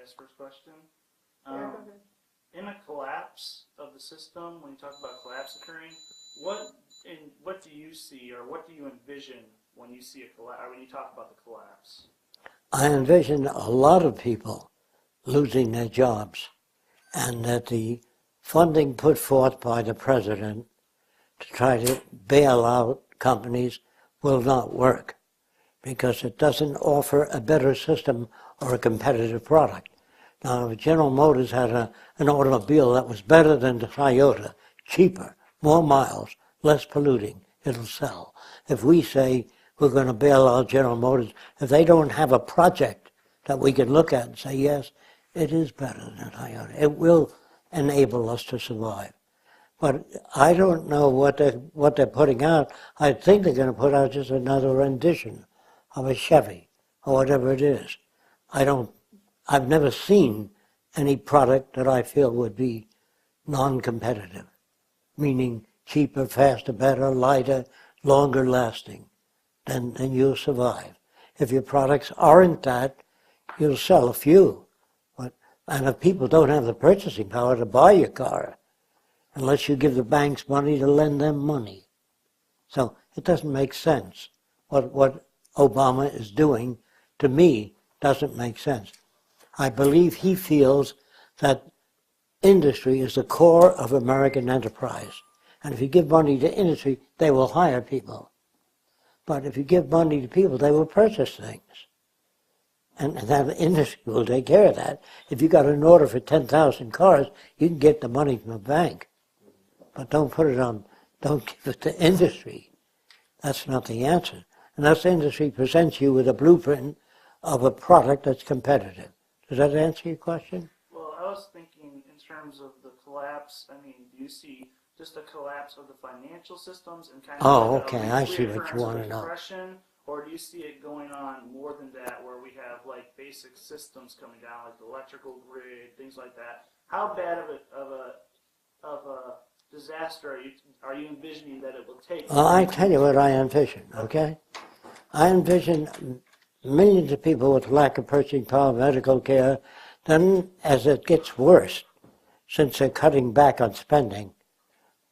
ask first question? Yeah, go ahead. In a collapse of the system, when you talk about collapse occurring, what do you see or what do you envision when you see a collapse, or when you talk about the collapse? I envision a lot of people losing their jobs, and that the funding put forth by the president to try to bail out companies will not work, because it doesn't offer a better system or a competitive product. Now, if General Motors had an automobile that was better than the Toyota, cheaper, more miles, less polluting, it'll sell. If we say we're going to bail out General Motors, if they don't have a project that we can look at and say, yes, it is better than Toyota, it will enable us to survive. But I don't know what they're putting out. I think they're going to put out just another rendition of a Chevy or whatever it is. I've never seen any product that I feel would be non-competitive, meaning cheaper, faster, better, lighter, longer lasting, then you'll survive. If your products aren't that, you'll sell a few. And if people don't have the purchasing power to buy your car, unless you give the banks money to lend them money. So it doesn't make sense. What Obama is doing, to me, doesn't make sense. I believe he feels that industry is the core of American enterprise. And if you give money to industry, they will hire people. But if you give money to people, they will purchase things. And that industry will take care of that. If you got an order for 10,000 cars, you can get the money from a bank. But don't give it to industry. That's not the answer. Unless industry presents you with a blueprint of a product that's competitive. Does that answer your question? Well, I was thinking in terms of the collapse, I mean, do you see just a collapse of the financial systems and kind of like okay, I see what you want to know. Or do you see it going on more than that, where we have like basic systems coming down, like the electrical grid, things like that? How bad of a disaster are you envisioning that it will take? Well, I tell you what I envision, okay? I envision millions of people with lack of purchasing power, medical care. Then, as it gets worse, since they're cutting back on spending,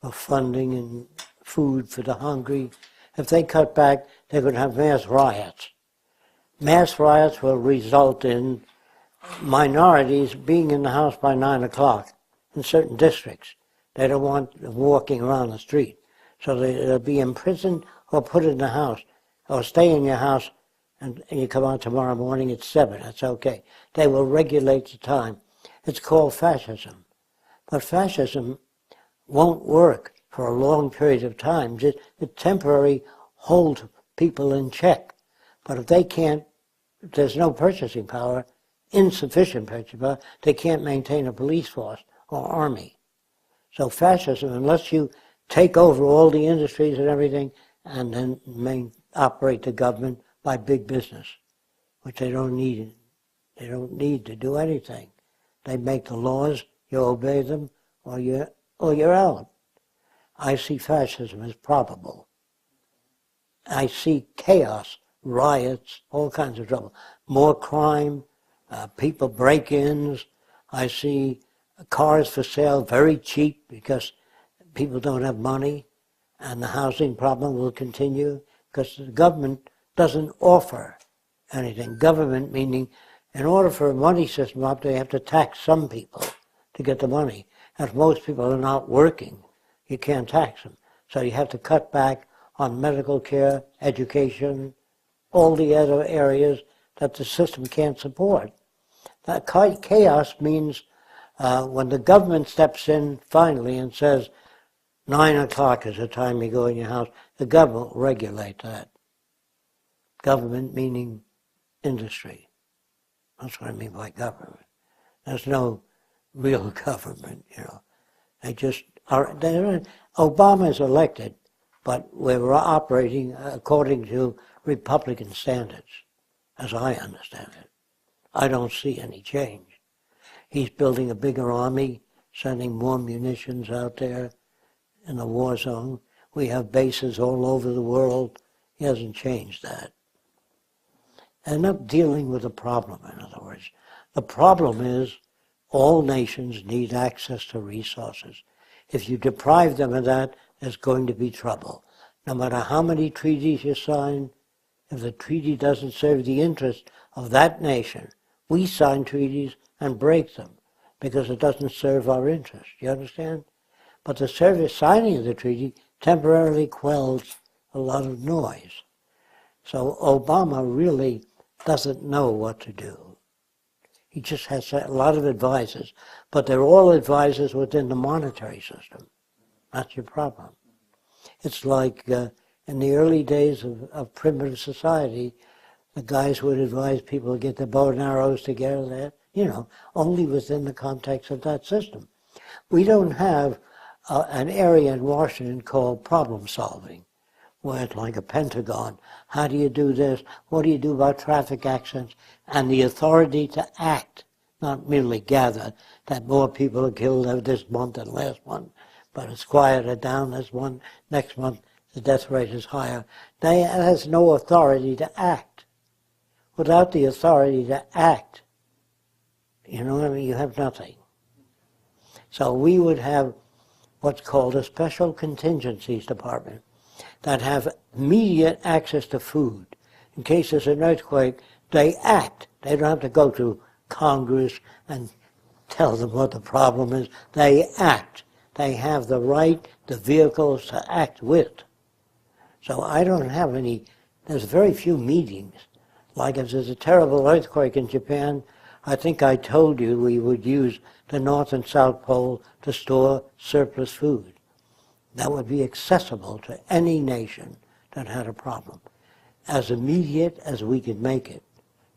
of funding and food for the hungry, if they cut back, they're going to have mass riots. Mass riots will result in minorities being in the house by 9 o'clock in certain districts. They don't want them walking around the street. So they'll be imprisoned or put in the house, or stay in your house, and you come out tomorrow morning at 7. That's okay. They will regulate the time. It's called fascism. But fascism won't work for a long period of time. Just a temporary hold people in check. But if they can't, if there's no purchasing power, insufficient purchasing power, they can't maintain a police force or army. So fascism, unless you take over all the industries and everything, and then operate the government by big business, which they don't need. They don't need to do anything. They make the laws, you obey them, or you're out. I see fascism as probable. I see chaos, riots, all kinds of trouble. More crime, people break-ins. I see cars for sale very cheap because people don't have money, and the housing problem will continue because the government doesn't offer anything. Government meaning, in order for a money system up, they have to tax some people to get the money. And if most people are not working, you can't tax them. So you have to cut back on medical care, education, all the other areas that the system can't support. That chaos means when the government steps in finally and says, 9 o'clock is the time you go in your house, the government will regulate that. Government meaning industry. That's what I mean by government. There's no real government, you know. They just are. Obama is elected, but we're operating according to Republican standards, as I understand it. I don't see any change. He's building a bigger army, sending more munitions out there in the war zone. We have bases all over the world. He hasn't changed that. They're not dealing with the problem, in other words. The problem is all nations need access to resources. If you deprive them of that, there's going to be trouble. No matter how many treaties you sign, if the treaty doesn't serve the interest of that nation, we sign treaties and break them because it doesn't serve our interest. You understand? But the signing of the treaty temporarily quells a lot of noise. So Obama really doesn't know what to do. He just has a lot of advisors, but they're all advisors within the monetary system. That's your problem. It's like in the early days of primitive society, the guys would advise people to get their bow and arrows together, only within the context of that system. We don't have an area in Washington called problem solving, where it's like a Pentagon. How do you do this? What do you do about traffic accidents? And the authority to act, not merely gather that more people are killed this month than last month, but it's quieted down this month. Next month, the death rate is higher. They has no authority to act. Without the authority to act, you have nothing. So we would have what's called a special contingencies department that have immediate access to food. In case there's an earthquake, they act. They don't have to go to Congress and tell them what the problem is. They act. They have the right, the vehicles to act with. So I don't have there's very few meetings. Like if there's a terrible earthquake in Japan, I think I told you we would use the North and South Pole to store surplus food. That would be accessible to any nation that had a problem, as immediate as we could make it.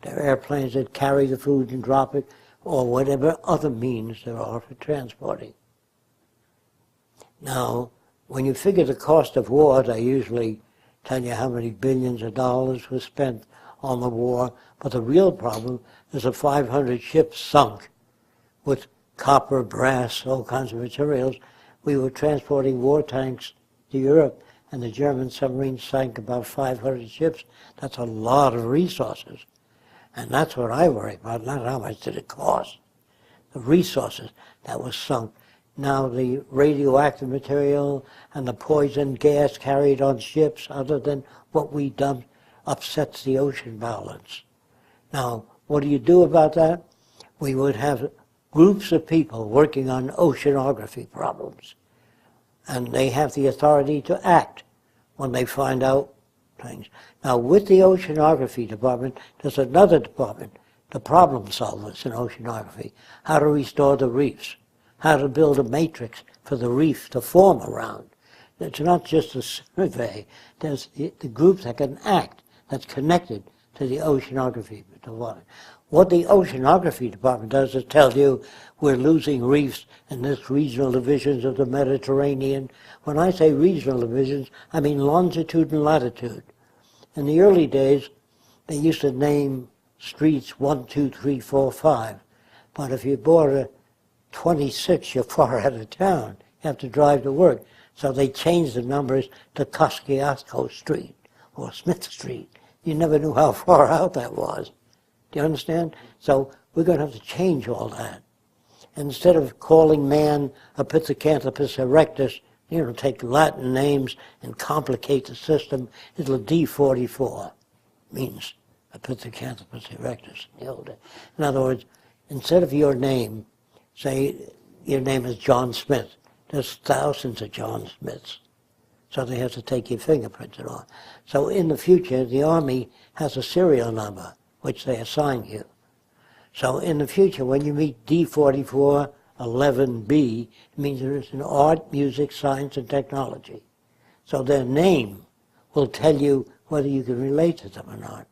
There are airplanes that carry the food and drop it, or whatever other means there are for transporting. Now, when you figure the cost of war, they usually tell you how many billions of dollars was spent on the war, but the real problem is the 500 ships sunk with copper, brass, all kinds of materials. We were transporting war tanks to Europe, and the German submarines sank about 500 ships. That's a lot of resources. And that's what I worry about, not how much did it cost. The resources that was sunk. Now the radioactive material and the poison gas carried on ships, other than what we dumped, upsets the ocean balance. Now, what do you do about that? We would have groups of people working on oceanography problems, and they have the authority to act when they find out things. Now, with the oceanography department, there's another department, the problem solvers in oceanography, how to restore the reefs, how to build a matrix for the reef to form around. It's not just a survey, there's the group that can act, that's connected to the oceanography department. What the oceanography department does is tell you we're losing reefs in this regional divisions of the Mediterranean. When I say regional divisions, I mean longitude and latitude. In the early days, they used to name streets 1, 2, 3, 4, 5. But if you bought a 26, you're far out of town. You have to drive to work. So they changed the numbers to Kosciuszko Street or Smith Street. You never knew how far out that was. Do you understand? So we're going to have to change all that. Instead of calling man a Pithecanthropus erectus, take Latin names and complicate the system, it'll D44 means a Pithecanthropus erectus in the old days. In other words, instead of your name, say your name is John Smith. There's thousands of John Smiths. So they have to take your fingerprints and all. So in the future, the Army has a serial number, which they assign you. So in the future, when you meet D44 11B, it means there's an art, music, science, and technology. So their name will tell you whether you can relate to them or not.